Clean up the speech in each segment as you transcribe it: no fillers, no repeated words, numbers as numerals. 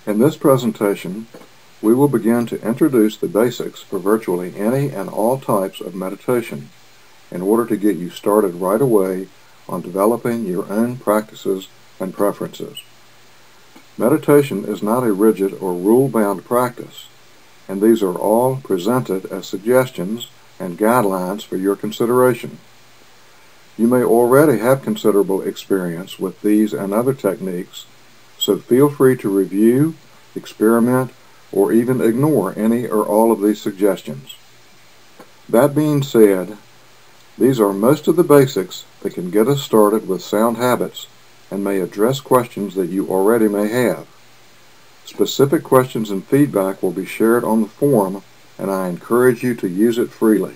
In this presentation, we will begin to introduce the basics for virtually any and all types of meditation in order to get you started right away on developing your own practices and preferences. Meditation is not a rigid or rule-bound practice, and these are all presented as suggestions and guidelines for your consideration. You may already have considerable experience with these and other techniques, so feel free to review, experiment, or even ignore any or all of these suggestions. That being said, these are most of the basics that can get us started with sound habits and may address questions that you already may have. Specific questions and feedback will be shared on the forum, and I encourage you to use it freely.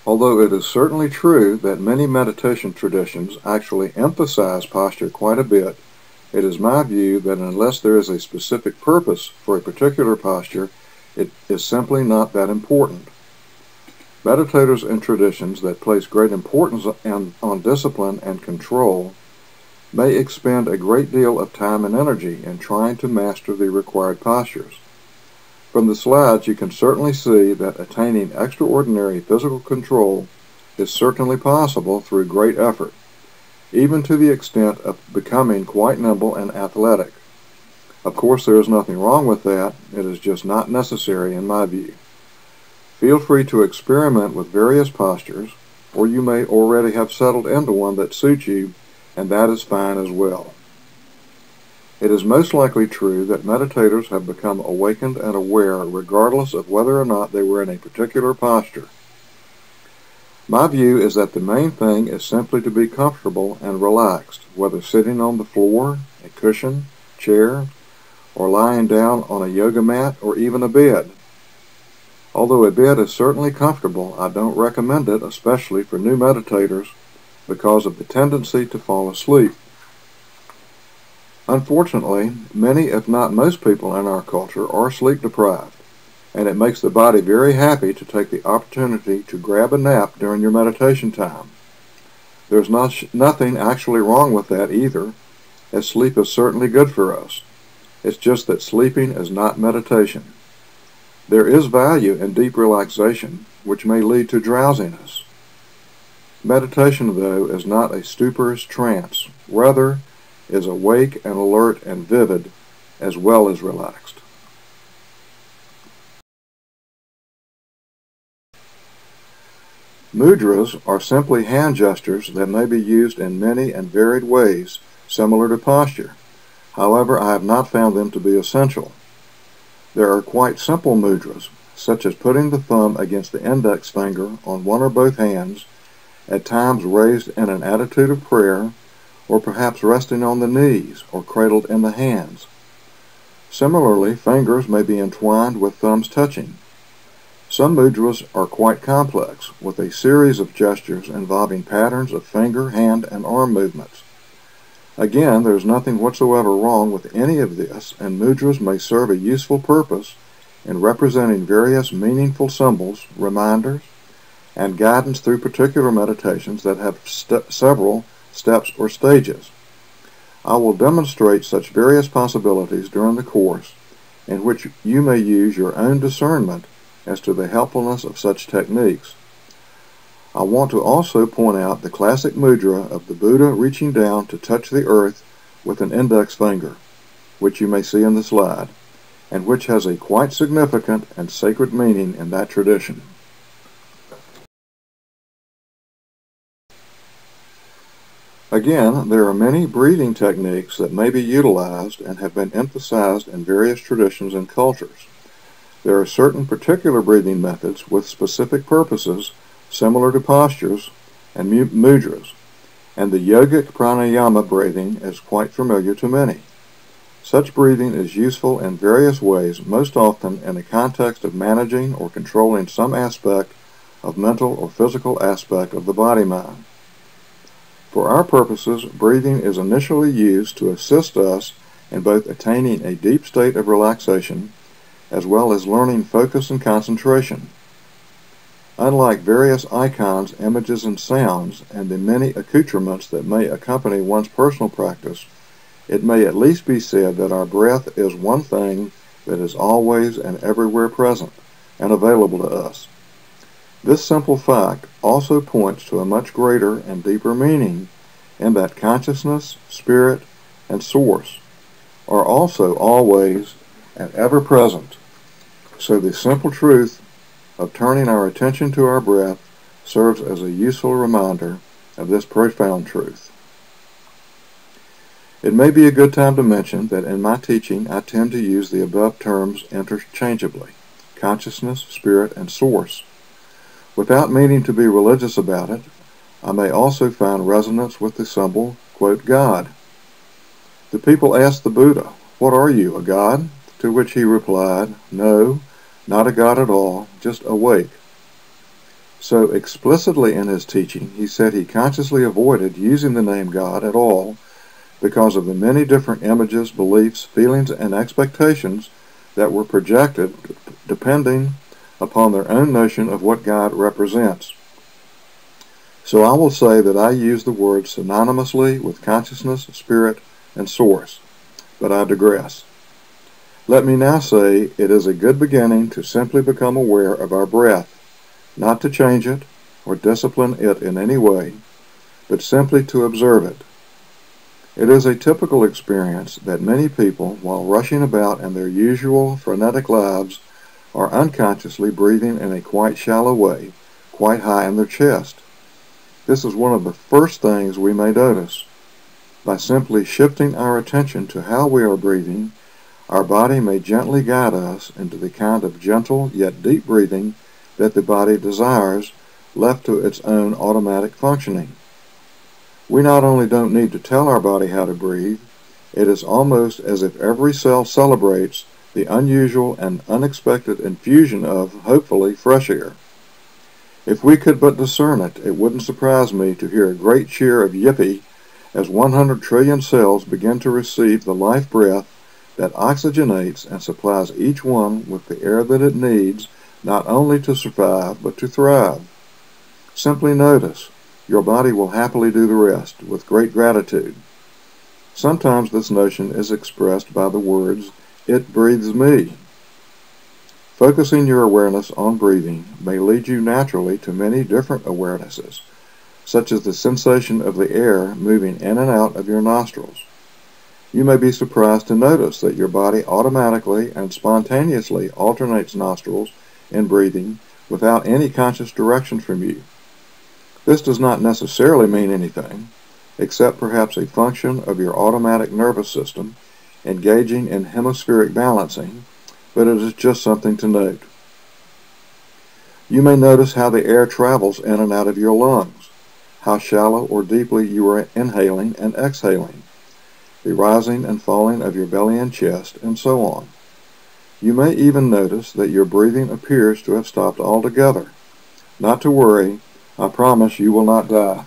Although it is certainly true that many meditation traditions actually emphasize posture quite a bit, it is my view that unless there is a specific purpose for a particular posture, it is simply not that important. Meditators in traditions that place great importance on discipline and control may expend a great deal of time and energy in trying to master the required postures. From the slides, you can certainly see that attaining extraordinary physical control is certainly possible through great effort, even to the extent of becoming quite nimble and athletic. Of course, there is nothing wrong with that. It is just not necessary in my view. Feel free to experiment with various postures, or you may already have settled into one that suits you, and that is fine as well. It is most likely true that meditators have become awakened and aware regardless of whether or not they were in a particular posture. My view is that the main thing is simply to be comfortable and relaxed, whether sitting on the floor, a cushion, chair, or lying down on a yoga mat or even a bed. Although a bed is certainly comfortable, I don't recommend it, especially for new meditators, because of the tendency to fall asleep. Unfortunately, many, if not most people in our culture are sleep deprived, and it makes the body very happy to take the opportunity to grab a nap during your meditation time. There's nothing actually wrong with that either, as sleep is certainly good for us. It's just that sleeping is not meditation. There is value in deep relaxation, which may lead to drowsiness. Meditation, though, is not a stuporous trance. Rather, is awake and alert and vivid, as well as relaxed. Mudras are simply hand gestures that may be used in many and varied ways, similar to posture. However, I have not found them to be essential. There are quite simple mudras, such as putting the thumb against the index finger on one or both hands, at times raised in an attitude of prayer, or perhaps resting on the knees or cradled in the hands. Similarly, fingers may be entwined with thumbs touching. Some mudras are quite complex, with a series of gestures involving patterns of finger, hand, and arm movements. Again, there is nothing whatsoever wrong with any of this, and mudras may serve a useful purpose in representing various meaningful symbols, reminders, and guidance through particular meditations that have several steps or stages. I will demonstrate such various possibilities during the course, in which you may use your own discernment as to the helpfulness of such techniques. I want to also point out the classic mudra of the Buddha reaching down to touch the earth with an index finger, which you may see in the slide, and which has a quite significant and sacred meaning in that tradition. Again, there are many breathing techniques that may be utilized and have been emphasized in various traditions and cultures. There are certain particular breathing methods with specific purposes similar to postures and mudras, and the yogic pranayama breathing is quite familiar to many. Such breathing is useful in various ways, most often in the context of managing or controlling some aspect of mental or physical aspect of the body-mind. For our purposes, breathing is initially used to assist us in both attaining a deep state of relaxation as well as learning focus and concentration. Unlike various icons, images, and sounds, and the many accoutrements that may accompany one's personal practice, it may at least be said that our breath is one thing that is always and everywhere present and available to us. This simple fact also points to a much greater and deeper meaning in that consciousness, spirit, and source are also always and ever present. So the simple truth of turning our attention to our breath serves as a useful reminder of this profound truth. It may be a good time to mention that in my teaching I tend to use the above terms interchangeably, consciousness, spirit, and source. Without meaning to be religious about it, I may also find resonance with the symbol, quote, God. The people asked the Buddha, "What are you, a god?" To which he replied, "No, not a god at all, just awake." So explicitly in his teaching, he said he consciously avoided using the name God at all because of the many different images, beliefs, feelings, and expectations that were projected depending upon their own notion of what God represents. So I will say that I use the word synonymously with consciousness, spirit, and source, but I digress. Let me now say it is a good beginning to simply become aware of our breath, not to change it or discipline it in any way, but simply to observe it. It is a typical experience that many people, while rushing about in their usual frenetic lives, are unconsciously breathing in a quite shallow way, quite high in their chest. This is one of the first things we may notice. By simply shifting our attention to how we are breathing, our body may gently guide us into the kind of gentle yet deep breathing that the body desires, left to its own automatic functioning. We not only don't need to tell our body how to breathe, it is almost as if every cell celebrates the unusual and unexpected infusion of, hopefully, fresh air. If we could but discern it, it wouldn't surprise me to hear a great cheer of yippee as 100 trillion cells begin to receive the life breath that oxygenates and supplies each one with the air that it needs, not only to survive, but to thrive. Simply notice, your body will happily do the rest, with great gratitude. Sometimes this notion is expressed by the words, "It breathes me." Focusing your awareness on breathing may lead you naturally to many different awarenesses, such as the sensation of the air moving in and out of your nostrils. You may be surprised to notice that your body automatically and spontaneously alternates nostrils in breathing without any conscious direction from you. This does not necessarily mean anything, except perhaps a function of your automatic nervous system engaging in hemispheric balancing, but it is just something to note. You may notice how the air travels in and out of your lungs, how shallow or deeply you are inhaling and exhaling, the rising and falling of your belly and chest, and so on. You may even notice that your breathing appears to have stopped altogether. Not to worry, I promise you will not die.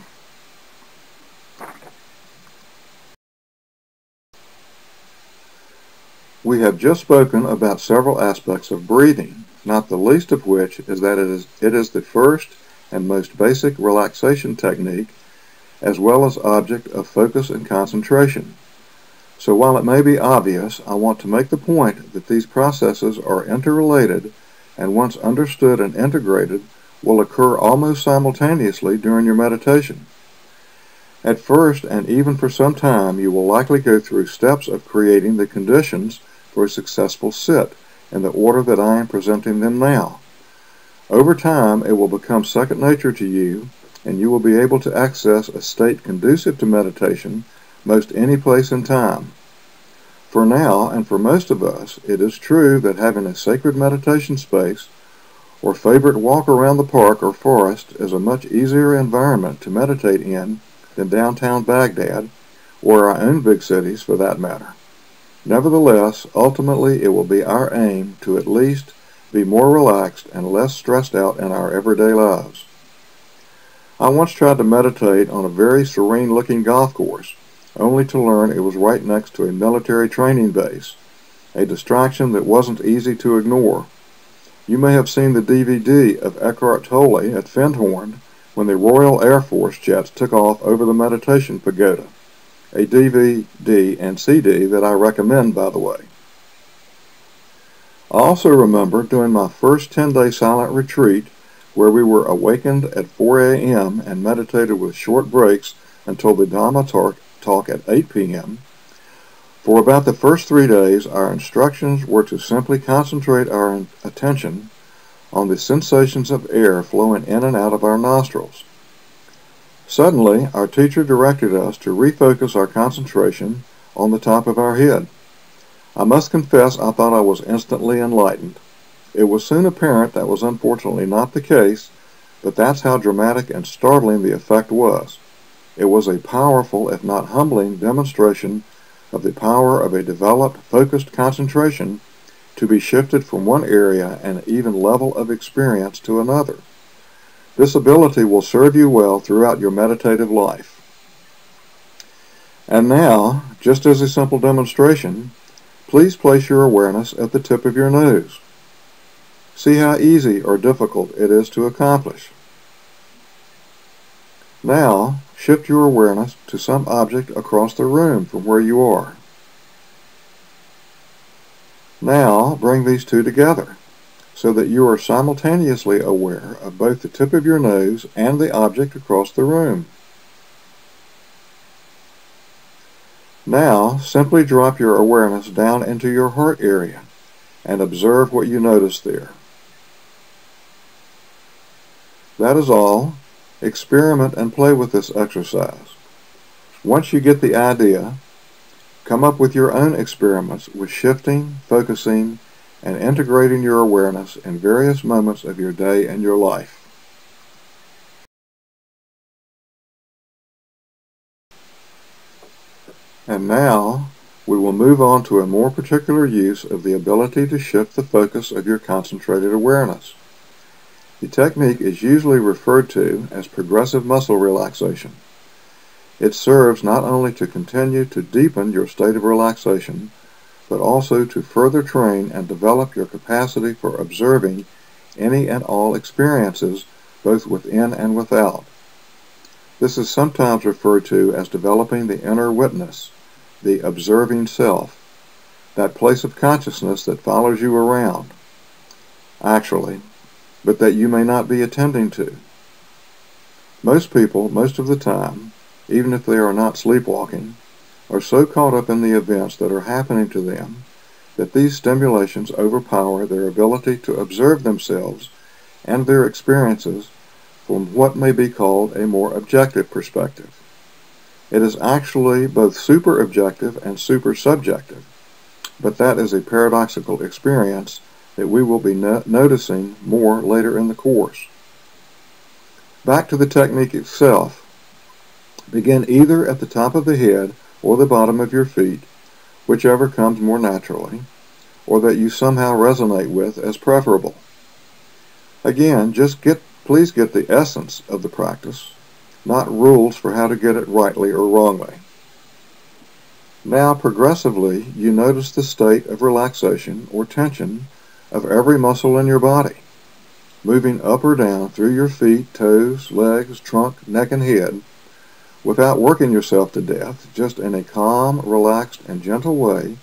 We have just spoken about several aspects of breathing, not the least of which is that it is the first and most basic relaxation technique, as well as object of focus and concentration. So while it may be obvious, I want to make the point that these processes are interrelated and once understood and integrated will occur almost simultaneously during your meditation. At first, and even for some time, you will likely go through steps of creating the conditions for a successful sit in the order that I am presenting them now. Over time, it will become second nature to you, and you will be able to access a state conducive to meditation most any place in time. For now, and for most of us, it is true that having a sacred meditation space or favorite walk around the park or forest is a much easier environment to meditate in than downtown Baghdad, or our own big cities for that matter. Nevertheless, ultimately it will be our aim to at least be more relaxed and less stressed out in our everyday lives. I once tried to meditate on a very serene-looking golf course, only to learn it was right next to a military training base, a distraction that wasn't easy to ignore. You may have seen the DVD of Eckhart Tolle at Findhorn when the Royal Air Force jets took off over the meditation pagoda, a DVD and CD that I recommend, by the way. I also remember doing my first 10-day silent retreat where we were awakened at 4 a.m. and meditated with short breaks until the Dhamma talk at 8 p.m. For about the first 3 days, our instructions were to simply concentrate our attention on the sensations of air flowing in and out of our nostrils. Suddenly, our teacher directed us to refocus our concentration on the top of our head. I must confess I thought I was instantly enlightened. It was soon apparent that was unfortunately not the case, but that's how dramatic and startling the effect was. It was a powerful, if not humbling, demonstration of the power of a developed, focused concentration to be shifted from one area and even level of experience to another. This ability will serve you well throughout your meditative life. And now, just as a simple demonstration, please place your awareness at the tip of your nose. See how easy or difficult it is to accomplish. Now, shift your awareness to some object across the room from where you are. Now, bring these two together so that you are simultaneously aware of both the tip of your nose and the object across the room. Now, simply drop your awareness down into your heart area and observe what you notice there. That is all. Experiment and play with this exercise. Once you get the idea, come up with your own experiments with shifting, focusing, and integrating your awareness in various moments of your day and your life. And now, we will move on to a more particular use of the ability to shift the focus of your concentrated awareness. The technique is usually referred to as progressive muscle relaxation. It serves not only to continue to deepen your state of relaxation, but also to further train and develop your capacity for observing any and all experiences, both within and without. This is sometimes referred to as developing the inner witness, the observing self, that place of consciousness that follows you around, actually, but that you may not be attending to. Most people, most of the time, even if they are not sleepwalking, are so caught up in the events that are happening to them that these stimulations overpower their ability to observe themselves and their experiences from what may be called a more objective perspective. It is actually both super objective and super subjective, but that is a paradoxical experience that we will be noticing more later in the course. Back to the technique itself. Begin either at the top of the head or the bottom of your feet, whichever comes more naturally, or that you somehow resonate with as preferable. Again, please get the essence of the practice, not rules for how to get it rightly or wrongly. Now, progressively, you notice the state of relaxation or tension of every muscle in your body, moving up or down through your feet, toes, legs, trunk, neck, and head, without working yourself to death, just in a calm, relaxed, and gentle way.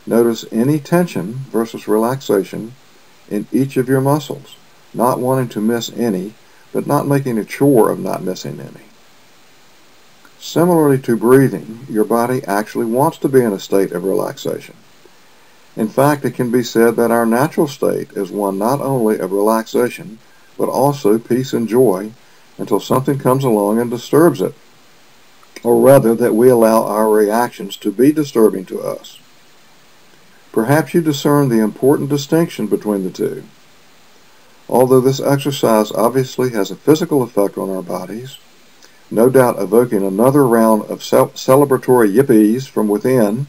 Notice any tension versus relaxation in each of your muscles, not wanting to miss any, but not making a chore of not missing any. Similarly to breathing, your body actually wants to be in a state of relaxation. In fact, it can be said that our natural state is one not only of relaxation, but also peace and joy, until something comes along and disturbs it, or rather that we allow our reactions to be disturbing to us. Perhaps you discern the important distinction between the two. Although this exercise obviously has a physical effect on our bodies, no doubt evoking another round of celebratory yippies from within,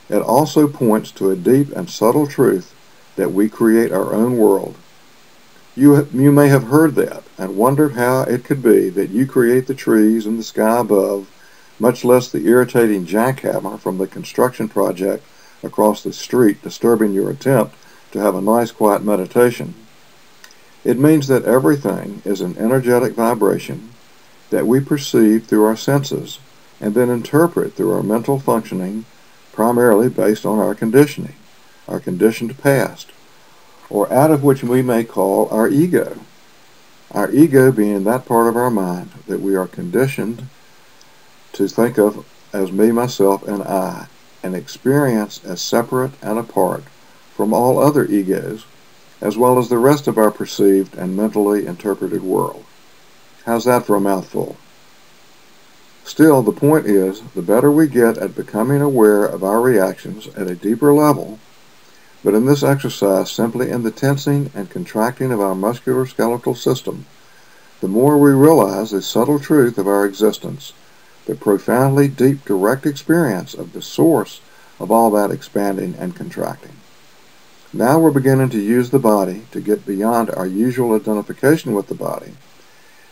it also points to a deep and subtle truth that we create our own world. You may have heard that and wondered how it could be that you create the trees and the sky above, much less the irritating jackhammer from the construction project across the street disturbing your attempt to have a nice quiet meditation. It means that everything is an energetic vibration that we perceive through our senses and then interpret through our mental functioning, primarily based on our conditioning, our conditioned past, or out of which we may call our ego. Our ego being that part of our mind that we are conditioned to think of as me, myself, and I, and experience as separate and apart from all other egos, as well as the rest of our perceived and mentally interpreted world. How's that for a mouthful? Still, the point is, the better we get at becoming aware of our reactions at a deeper level, but in this exercise simply in the tensing and contracting of our musculoskeletal system, the more we realize the subtle truth of our existence, the profoundly deep direct experience of the source of all that expanding and contracting. Now we're beginning to use the body to get beyond our usual identification with the body,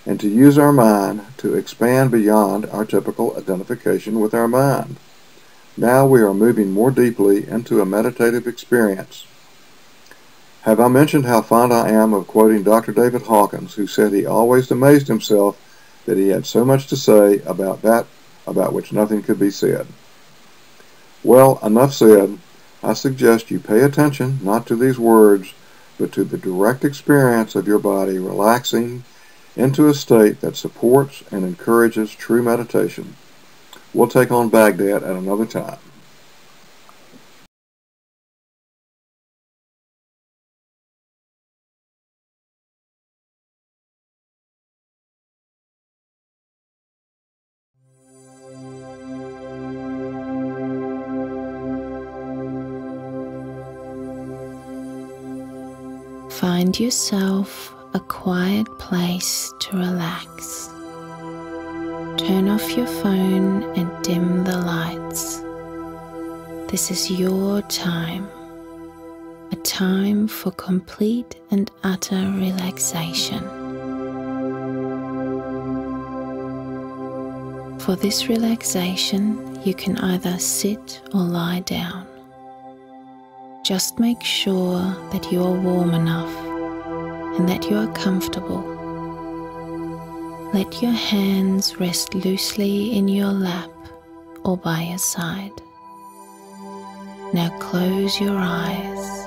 and to use our mind to expand beyond our typical identification with our mind. Now we are moving more deeply into a meditative experience. Have I mentioned how fond I am of quoting Dr. David Hawkins, who said he always amazed himself that he had so much to say about that about which nothing could be said? Well, enough said. I suggest you pay attention not to these words, but to the direct experience of your body relaxing into a state that supports and encourages true meditation. We'll take on Baghdad at another time. Find yourself a quiet place to relax. Turn off your phone and dim the lights. This is your time, a time for complete and utter relaxation. For this relaxation, you can either sit or lie down. Just make sure that you are warm enough and that you are comfortable. Let your hands rest loosely in your lap or by your side. Now close your eyes.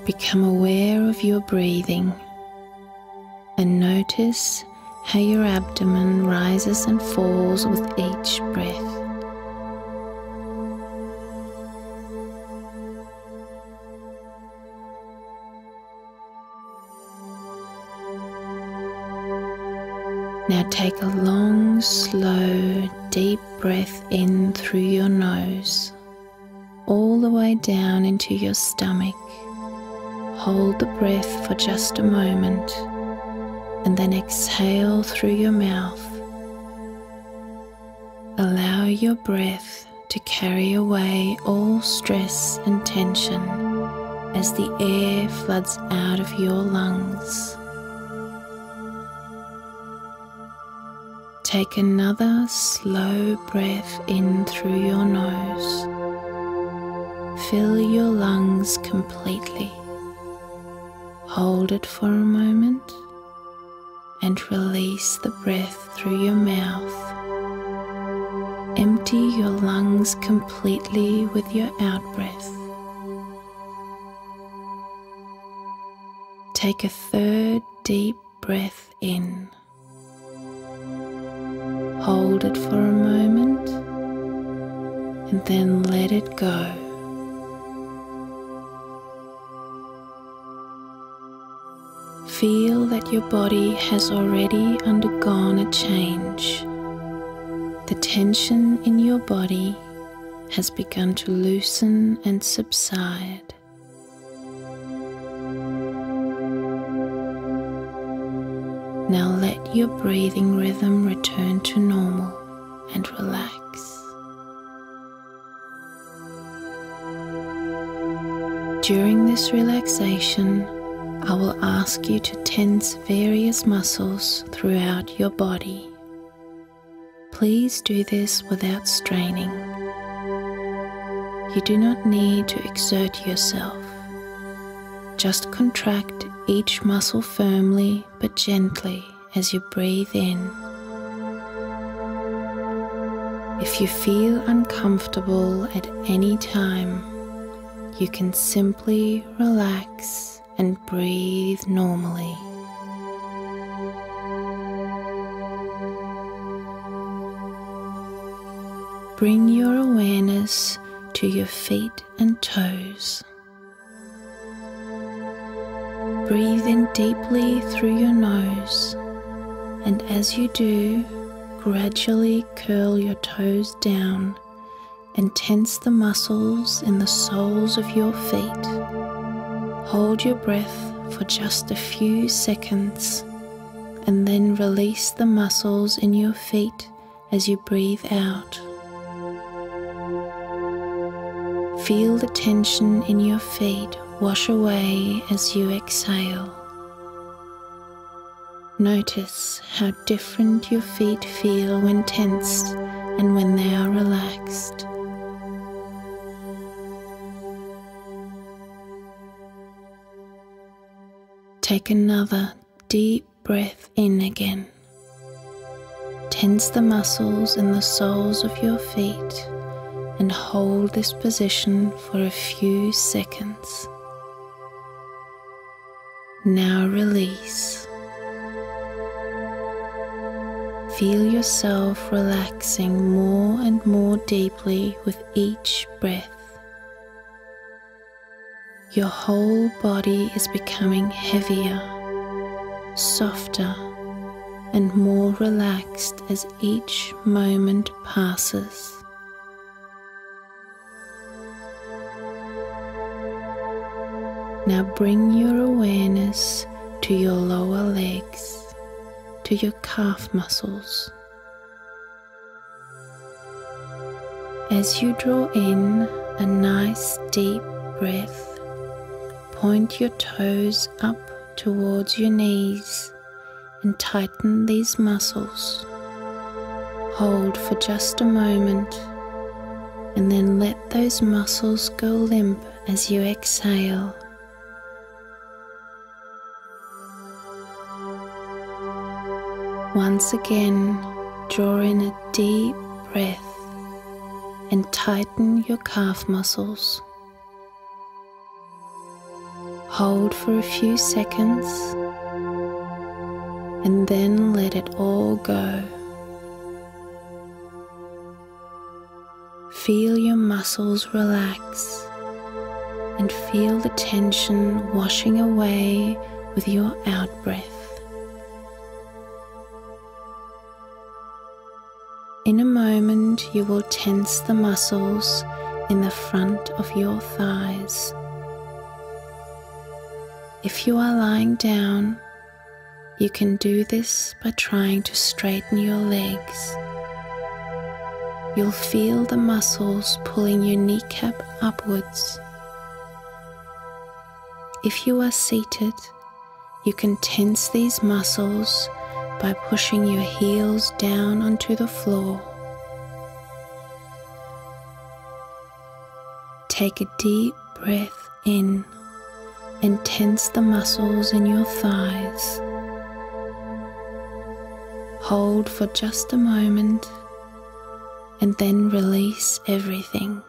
Become aware of your breathing and notice how your abdomen rises and falls with each breath. Now take a long, slow, deep breath in through your nose, all the way down into your stomach. Hold the breath for just a moment, and then exhale through your mouth. Allow your breath to carry away all stress and tension as the air floods out of your lungs. Take another slow breath in through your nose. Fill your lungs completely. Hold it for a moment and release the breath through your mouth. Empty your lungs completely with your out-breath. Take a third deep breath in. Hold it for a moment and then let it go. Feel that your body has already undergone a change. The tension in your body has begun to loosen and subside. Now let your breathing rhythm return to normal and relax. During this relaxation, I will ask you to tense various muscles throughout your body. Please do this without straining. You do not need to exert yourself. Just contract each muscle firmly but gently as you breathe in. If you feel uncomfortable at any time, you can simply relax and breathe normally. Bring your awareness to your feet and toes. Breathe in deeply through your nose, and as you do, gradually curl your toes down and tense the muscles in the soles of your feet. Hold your breath for just a few seconds and then release the muscles in your feet as you breathe out. Feel the tension in your feet wash away as you exhale. Notice how different your feet feel when tensed and when they are relaxed. Take another deep breath in again. Tense the muscles in the soles of your feet and hold this position for a few seconds. Now release. Feel yourself relaxing more and more deeply with each breath. Your whole body is becoming heavier, softer, and more relaxed as each moment passes. Now bring your awareness to your lower legs, to your calf muscles. As you draw in a nice deep breath, point your toes up towards your knees and tighten these muscles. Hold for just a moment and then let those muscles go limp as you exhale. Once again, draw in a deep breath and tighten your calf muscles. Hold for a few seconds and then let it all go. Feel your muscles relax and feel the tension washing away with your out-breath. In a moment, you will tense the muscles in the front of your thighs. If you are lying down, you can do this by trying to straighten your legs. You'll feel the muscles pulling your kneecap upwards. If you are seated, you can tense these muscles by pushing your heels down onto the floor. Take a deep breath in and tense the muscles in your thighs. Hold for just a moment and then release everything.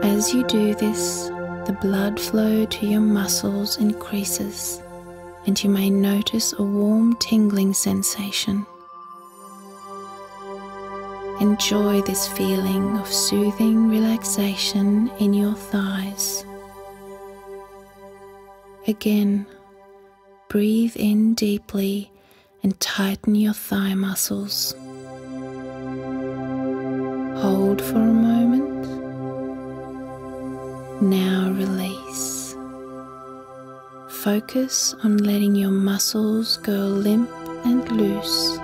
As you do this, the blood flow to your muscles increases, and you may notice a warm tingling sensation. Enjoy this feeling of soothing relaxation in your thighs. Again, breathe in deeply and tighten your thigh muscles. Hold for a moment. Now release. Focus on letting your muscles go limp and loose.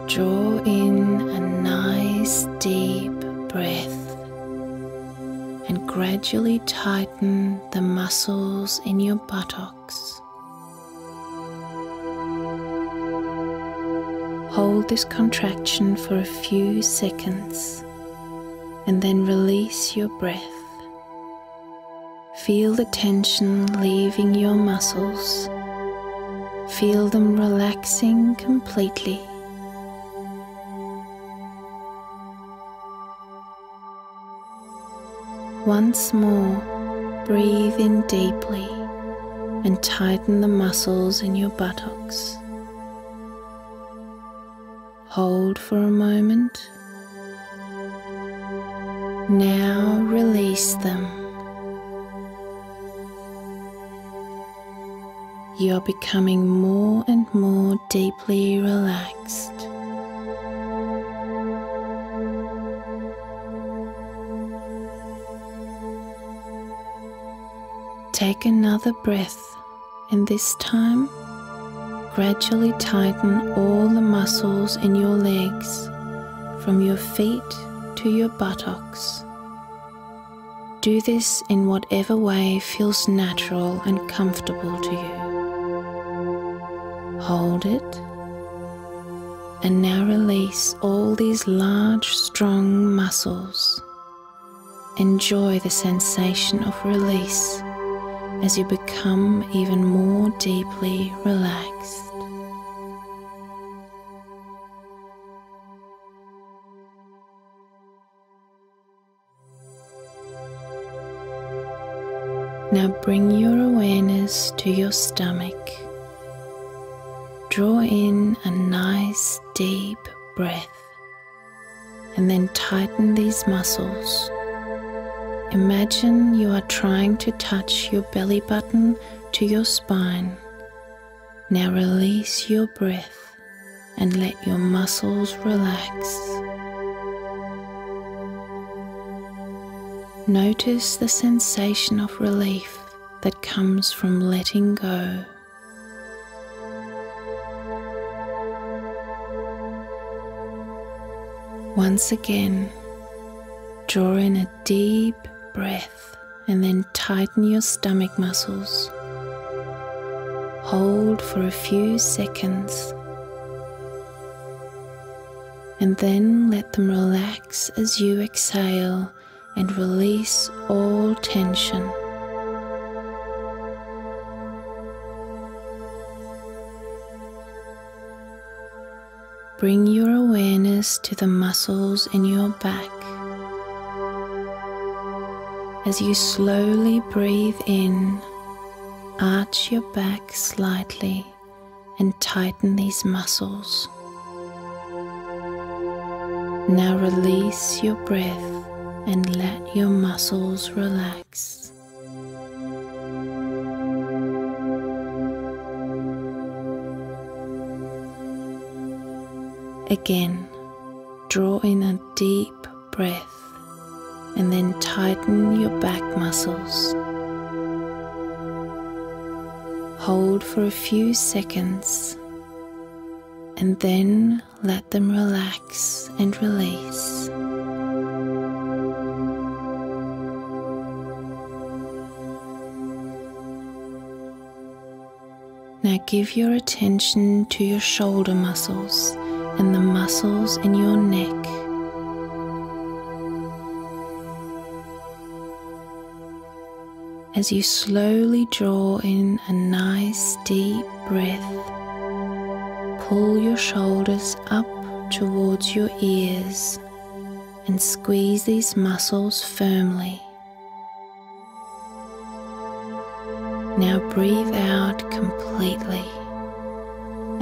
Draw in a nice deep breath and gradually tighten the muscles in your buttocks. Hold this contraction for a few seconds and then release your breath. Feel the tension leaving your muscles. Feel them relaxing completely. Once more, breathe in deeply and tighten the muscles in your buttocks. Hold for a moment. Now release them. You are becoming more and more deeply relaxed. Take another breath, and this time gradually tighten all the muscles in your legs, from your feet to your buttocks. Do this in whatever way feels natural and comfortable to you. Hold it, and now release all these large, strong muscles. Enjoy the sensation of release as you become even more deeply relaxed. Now bring your awareness to your stomach. Draw in a nice deep breath and then tighten these muscles. Imagine you are trying to touch your belly button to your spine. Now release your breath and let your muscles relax. Notice the sensation of relief that comes from letting go. Once again, draw in a deep breath and then tighten your stomach muscles. Hold for a few seconds and then let them relax as you exhale and release all tension. Bring your awareness to the muscles in your back. As you slowly breathe in, arch your back slightly and tighten these muscles. Now release your breath and let your muscles relax. Again, draw in a deep breath and then tighten your back muscles. Hold for a few seconds and then let them relax and release. Now give your attention to your shoulder muscles and the muscles in your neck. As you slowly draw in a nice deep breath, pull your shoulders up towards your ears and squeeze these muscles firmly. Now breathe out completely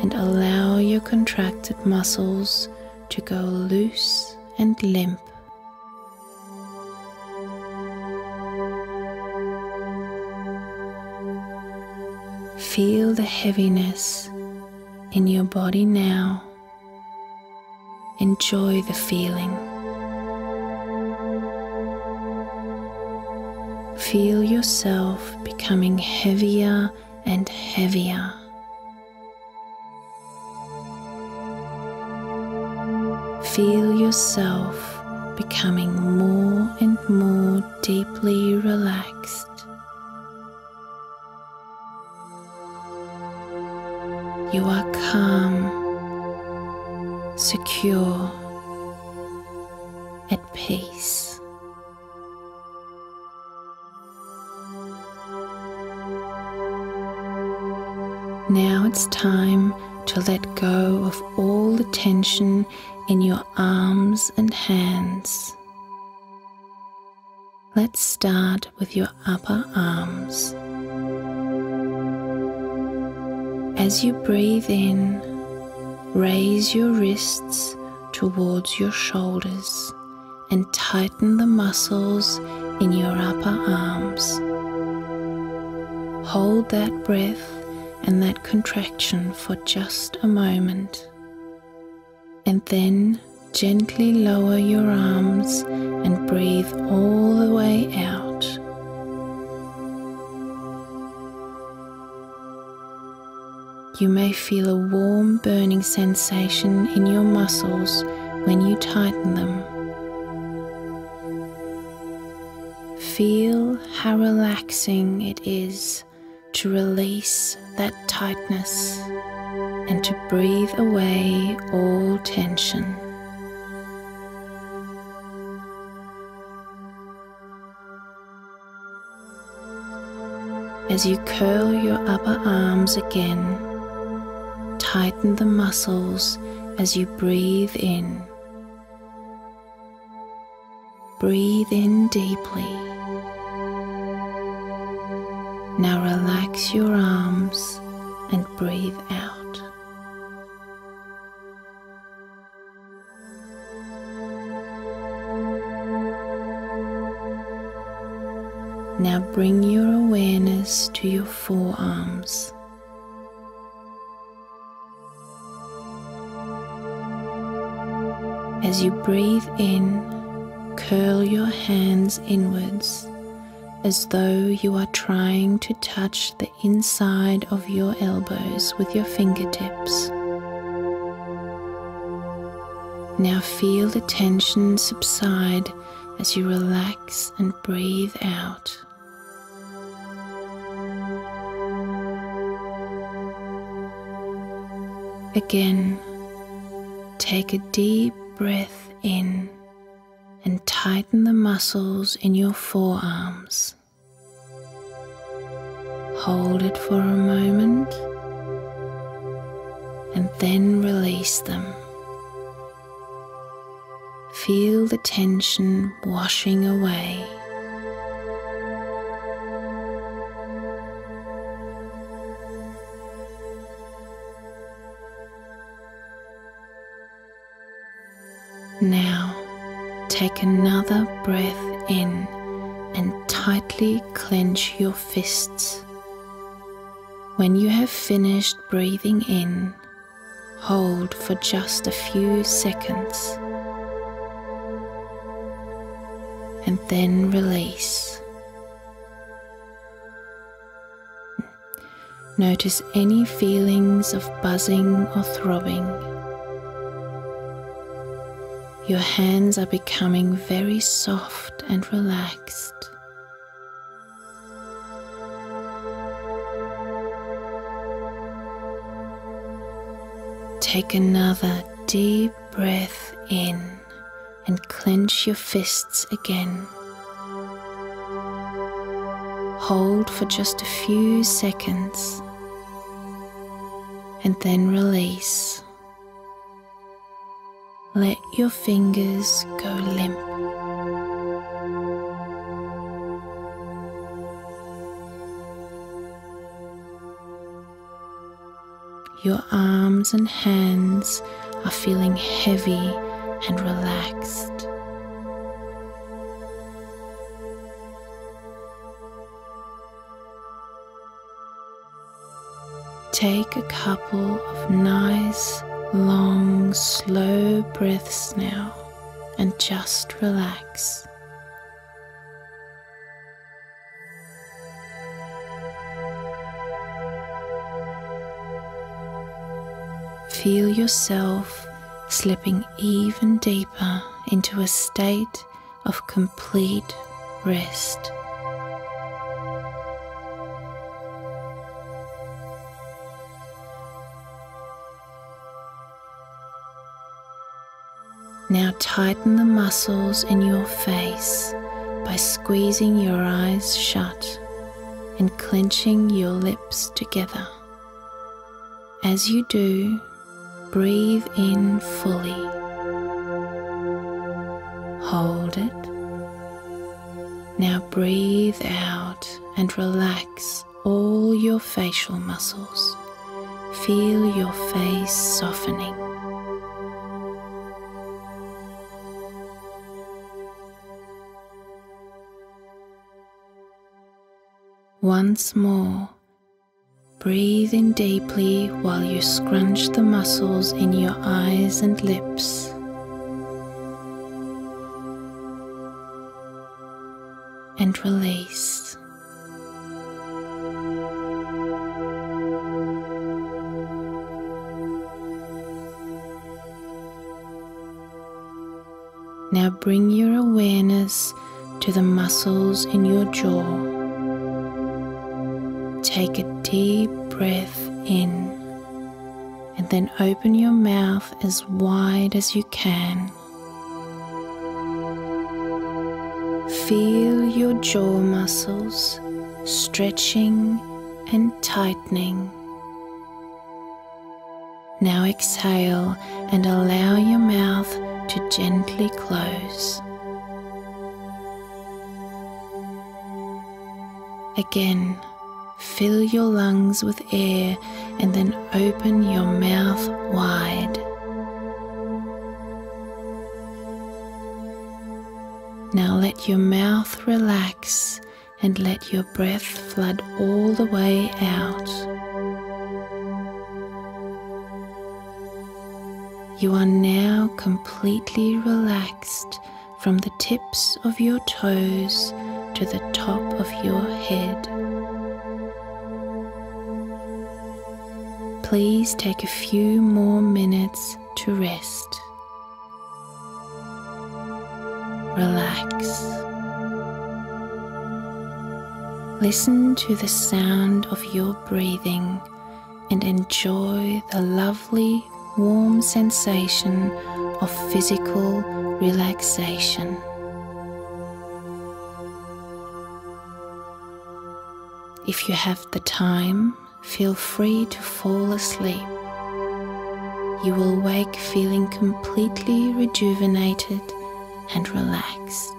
and allow your contracted muscles to go loose and limp. Feel the heaviness in your body now. Enjoy the feeling. Feel yourself becoming heavier and heavier. Feel yourself becoming more and more deeply relaxed. You are calm, secure, at peace. Now it's time to let go of all the tension in your arms and hands. Let's start with your upper arms. As you breathe in, raise your wrists towards your shoulders and tighten the muscles in your upper arms. Hold that breath and that contraction for just a moment, and then gently lower your arms and breathe all the way out. You may feel a warm burning sensation in your muscles when you tighten them. Feel how relaxing it is to release that tightness and to breathe away all tension. As you curl your upper arms again, tighten the muscles as you breathe in. Breathe in deeply. Now relax your arms and breathe out. Now bring your awareness to your forearms. As you breathe in, curl your hands inwards as though you are trying to touch the inside of your elbows with your fingertips. Now feel the tension subside as you relax and breathe out. Again, take a deep breath in and tighten the muscles in your forearms. Hold it for a moment and then release them. Feel the tension washing away. Now, take another breath in and tightly clench your fists. When you have finished breathing in, hold for just a few seconds and then release. Notice any feelings of buzzing or throbbing. Your hands are becoming very soft and relaxed. Take another deep breath in and clench your fists again. Hold for just a few seconds and then release. Let your fingers go limp. Your arms and hands are feeling heavy and relaxed. Take a couple of nice, long, slow breaths now and just relax. Feel yourself slipping even deeper into a state of complete rest. Now tighten the muscles in your face by squeezing your eyes shut and clenching your lips together. As you do, breathe in fully. Hold it. Now breathe out and relax all your facial muscles. Feel your face softening. Once more, breathe in deeply while you scrunch the muscles in your eyes and lips. And release. Now bring your awareness to the muscles in your jaw. Take a deep breath in and then open your mouth as wide as you can. Feel your jaw muscles stretching and tightening. Now exhale and allow your mouth to gently close. Again, fill your lungs with air and then open your mouth wide. Now let your mouth relax and let your breath flood all the way out. You are now completely relaxed from the tips of your toes to the top of your head. Please take a few more minutes to rest. Relax. Listen to the sound of your breathing and enjoy the lovely, warm sensation of physical relaxation. If you have the time, feel free to fall asleep. You will wake feeling completely rejuvenated and relaxed.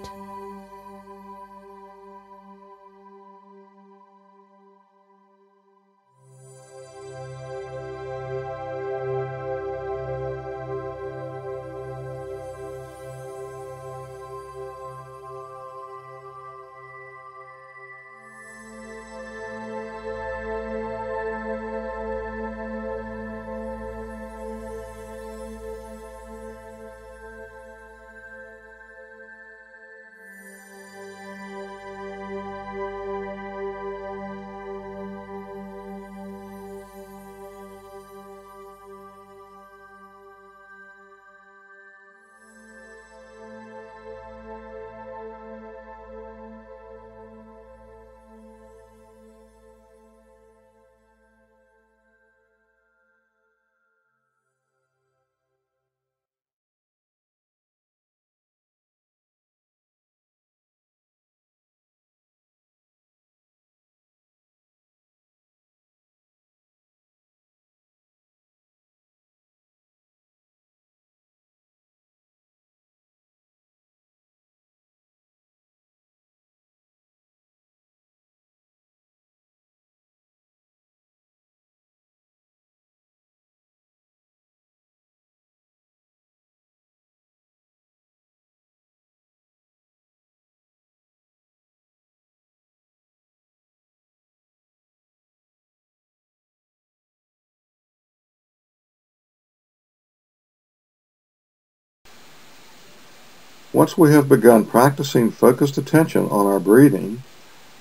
Once we have begun practicing focused attention on our breathing,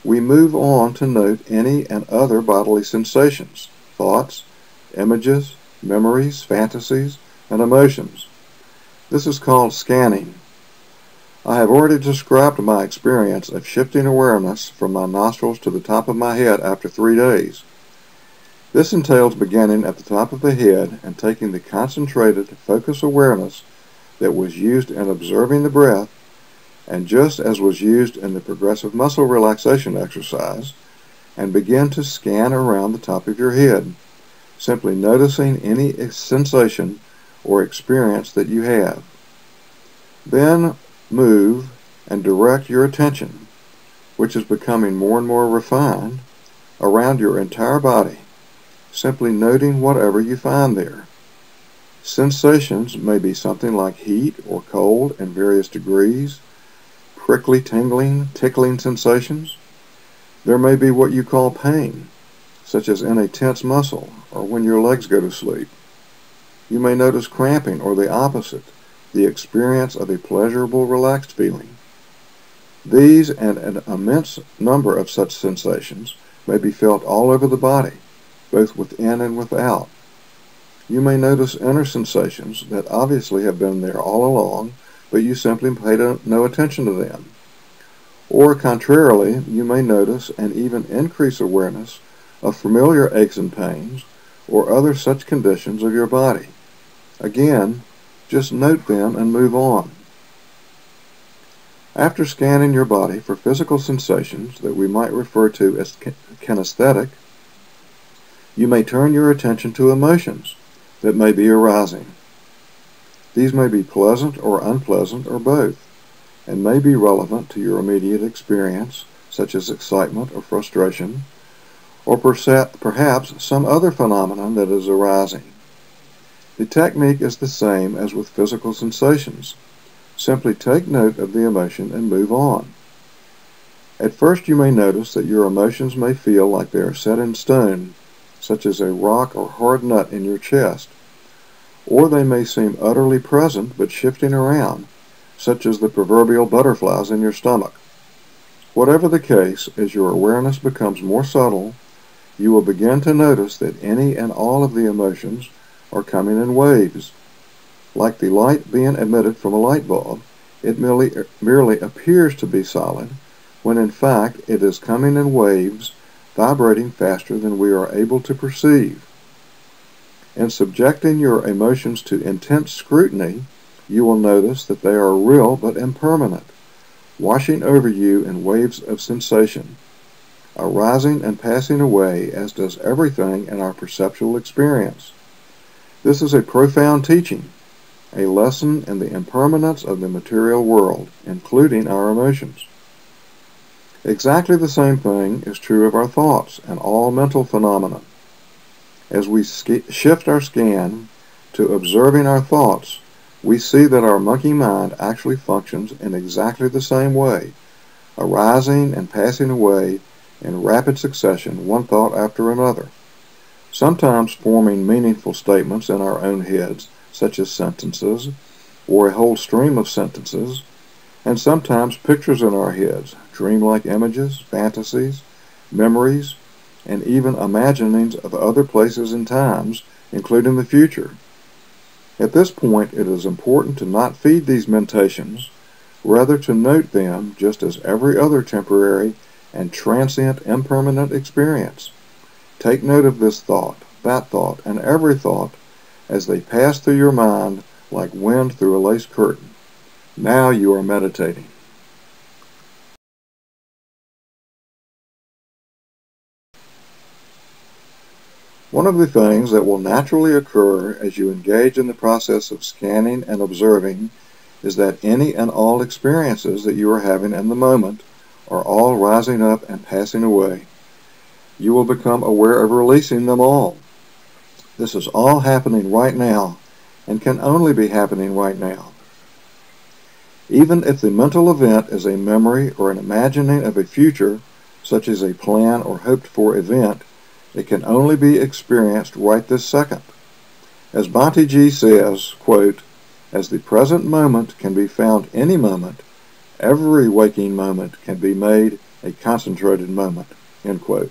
we move on to note any and other bodily sensations, thoughts, images, memories, fantasies, and emotions This is called scanning. I have already described my experience of shifting awareness from my nostrils to the top of my head after 3 days. This entails beginning at the top of the head and taking the concentrated focus awareness that was used in observing the breath, and just as was used in the progressive muscle relaxation exercise, and begin to scan around the top of your head, simply noticing any sensation or experience that you have. Then move and direct your attention, which is becoming more and more refined, around your entire body, simply noting whatever you find there. Sensations may be something like heat or cold in various degrees, prickly, tingling, tickling sensations. There may be what you call pain, such as in a tense muscle or when your legs go to sleep. You may notice cramping or the opposite, the experience of a pleasurable, relaxed feeling. These and an immense number of such sensations may be felt all over the body, both within and without. You may notice inner sensations that obviously have been there all along, but you simply paid no attention to them. Or contrarily, you may notice and even increase awareness of familiar aches and pains or other such conditions of your body. Again, just note them and move on. After scanning your body for physical sensations that we might refer to as kinesthetic, you may turn your attention to emotions that may be arising. These may be pleasant or unpleasant or both, and may be relevant to your immediate experience, such as excitement or frustration, or perhaps some other phenomenon that is arising. The technique is the same as with physical sensations. Simply take note of the emotion and move on. At first you may notice that your emotions may feel like they are set in stone, such as a rock or hard nut in your chest, or they may seem utterly present but shifting around, such as the proverbial butterflies in your stomach. Whatever the case, as your awareness becomes more subtle, you will begin to notice that any and all of the emotions are coming in waves. Like the light being emitted from a light bulb, it merely appears to be solid, when in fact it is coming in waves, vibrating faster than we are able to perceive. In subjecting your emotions to intense scrutiny, you will notice that they are real but impermanent, washing over you in waves of sensation, arising and passing away as does everything in our perceptual experience. This is a profound teaching, a lesson in the impermanence of the material world, including our emotions. Exactly the same thing is true of our thoughts and all mental phenomena. As we shift our scan to observing our thoughts, we see that our monkey mind actually functions in exactly the same way, arising and passing away in rapid succession, one thought after another, sometimes forming meaningful statements in our own heads, such as sentences, or a whole stream of sentences, and sometimes pictures in our heads, dreamlike images, fantasies, memories, and even imaginings of other places and times, including the future. At this point, it is important to not feed these mentations, rather to note them just as every other temporary and transient impermanent experience. Take note of this thought, that thought, and every thought as they pass through your mind like wind through a lace curtain. Now you are meditating. One of the things that will naturally occur as you engage in the process of scanning and observing is that any and all experiences that you are having in the moment are all rising up and passing away. You will become aware of releasing them all. This is all happening right now and can only be happening right now. Even if the mental event is a memory or an imagining of a future, such as a planned or hoped-for event, it can only be experienced right this second. As Bhante Ji says, quote, "As the present moment can be found any moment, every waking moment can be made a concentrated moment," end quote.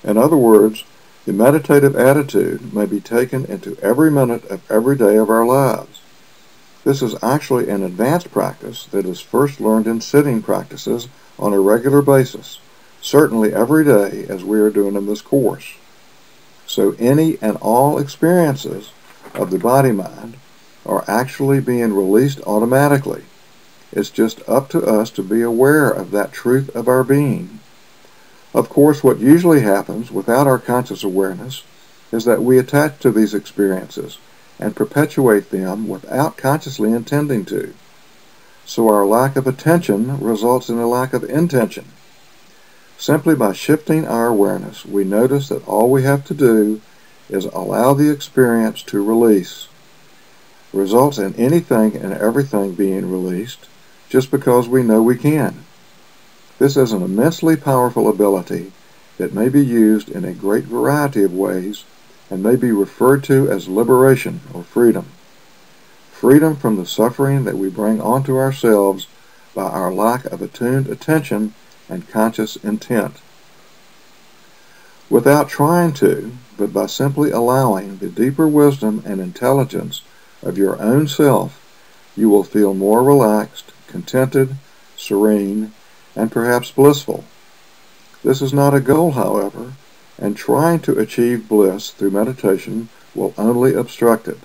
In other words, the meditative attitude may be taken into every minute of every day of our lives. This is actually an advanced practice that is first learned in sitting practices on a regular basis, certainly every day as we are doing in this course. So any and all experiences of the body-mind are actually being released automatically. It's just up to us to be aware of that truth of our being. Of course, what usually happens without our conscious awareness is that we attach to these experiences and perpetuate them without consciously intending to. So our lack of attention results in a lack of intention. Simply by shifting our awareness, we notice that all we have to do is allow the experience to release. Results in anything and everything being released just because we know we can. This is an immensely powerful ability that may be used in a great variety of ways and may be referred to as liberation or freedom. Freedom from the suffering that we bring onto ourselves by our lack of attuned attention and conscious intent. Without trying to, but by simply allowing the deeper wisdom and intelligence of your own self, you will feel more relaxed, contented, serene, and perhaps blissful. This is not a goal, however, and trying to achieve bliss through meditation will only obstruct it.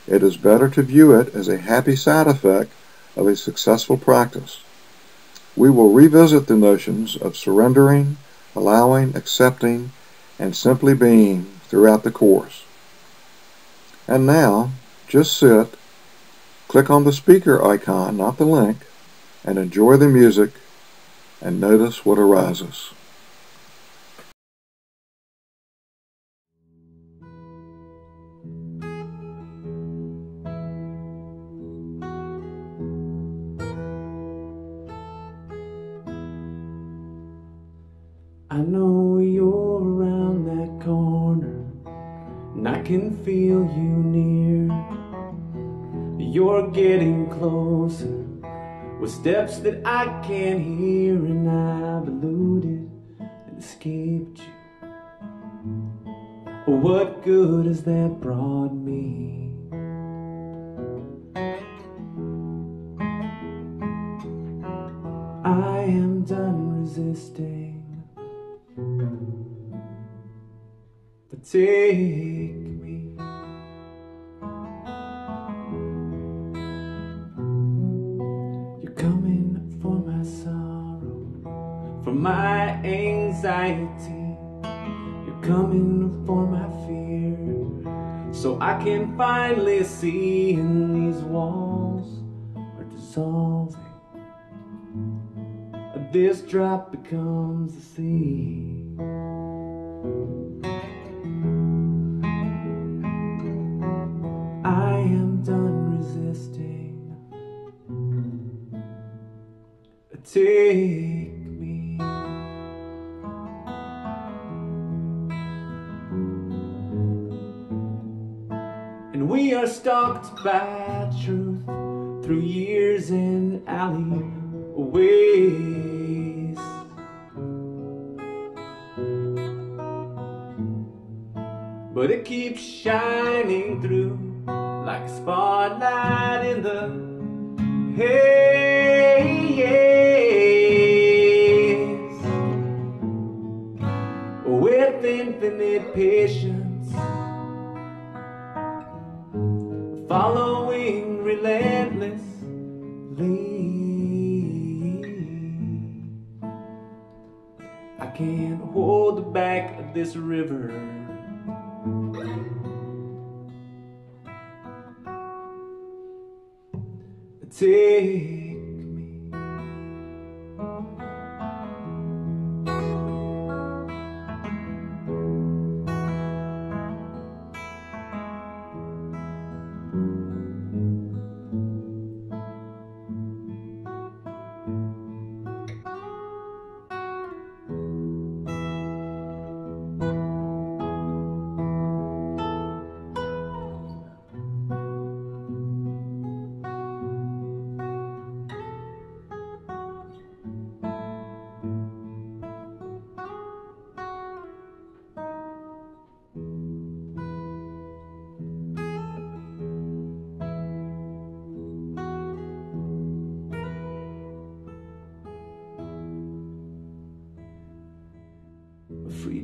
It is better to view it as a happy side effect of a successful practice. We will revisit the notions of surrendering, allowing, accepting, and simply being throughout the course. And now, just sit, click on the speaker icon, not the link, and enjoy the music and notice what arises. I know you're around that corner, and I can feel you near. You're getting closer with steps that I can't hear, and I've eluded and escaped you. What good has that brought me? I am done resisting. But take me. You're coming for my sorrow, for my anxiety. You're coming for my fear, so I can finally see in these walls are dissolving. This drop becomes the sea. I am done resisting. Take me. And we are stalked by truth through years in alleyways. But it keeps shining through like a spotlight in the haze. With infinite patience, following relentlessly. I can't hold back this river. Take me.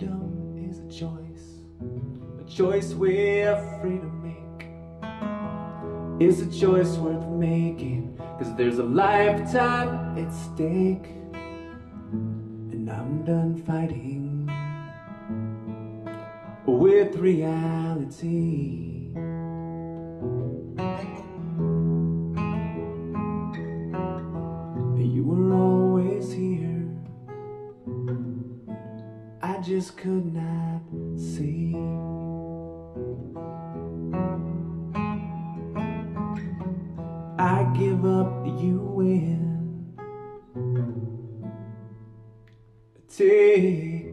freedom is a choice we're free to make. It's a choice worth making, 'cause there's a lifetime at stake. And I'm done fighting with reality. You were always here, I just could not see. I give up, you win. Take